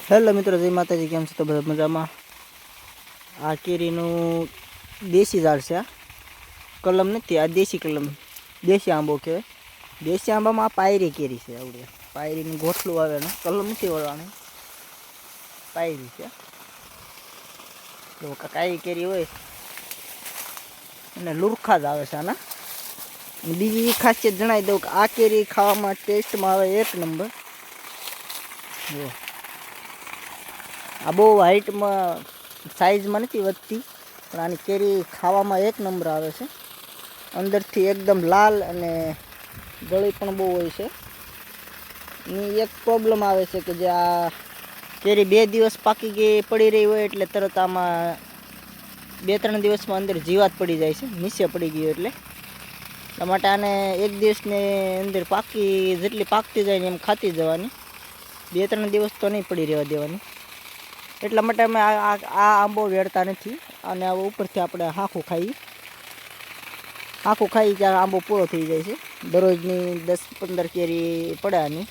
Hello મિત્રો, જય માતાજી. કેમ છો? તો બધા મજામાં. આ કેરીનું દેશી ઝાડ છે. આ કલમ નથી, આ દેશી કલમ, દેશી આંબો કહેવાય. દેશી આંબામાં આ પાયરી કેરી છે. આવડે પાયરીનું ગોઠલું આવે ને, કલમ નથી વળવાની, પાયરી છે. જો કાળી કેરી હોય અને લુરખા જ આવે છે આના. બીજી ખાસિયત જણાવી દઉં કે આ કેરી ખાવામાં ટેસ્ટમાં આવે એક નંબર. જો આ બહુ હાઈટમાં સાઈઝમાં નથી વધતી, પણ આની કેરી ખાવામાં એક નંબર આવે છે. અંદરથી એકદમ લાલ અને ગળી પણ બહુ હોય છે. એની એક પ્રોબ્લેમ આવે છે કે જે આ કેરી 2 દિવસ પાકી ગઈ પડી રહી હોય એટલે તરત આમાં 2-3 દિવસમાં અંદર જીવાત પડી જાય છે, નીચે પડી ગયું એટલે. એટલા માટે આને 1 દિવસની અંદર પાકી જેટલી પાકતી જાય ને એમ ખાતી જવાની. 2-3 દિવસ તો નહીં પડી રહેવા દેવાની. એટલા માટે અમે આ આંબો વેડતા નથી. અને આ ઉપરથી આપણે હાંખું ખાઈ ત્યાં આંબો પૂરો થઈ જાય છે. દરરોજની 10-15 કેરી પડે આની,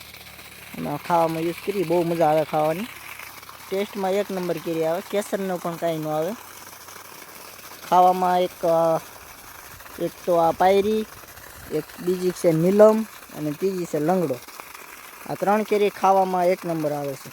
એમાં ખાવામાં યુઝ કરી. બહુ મજા આવે ખાવાની. ટેસ્ટમાં એક નંબર કેરી આવે. કેસરનો પણ કાંઈ ન આવે ખાવામાં. એક તો આ પાયરી, એક બીજી છે નીલમ અને ત્રીજી છે લંગડો. આ 3 કેરી ખાવામાં એક નંબર આવે છે.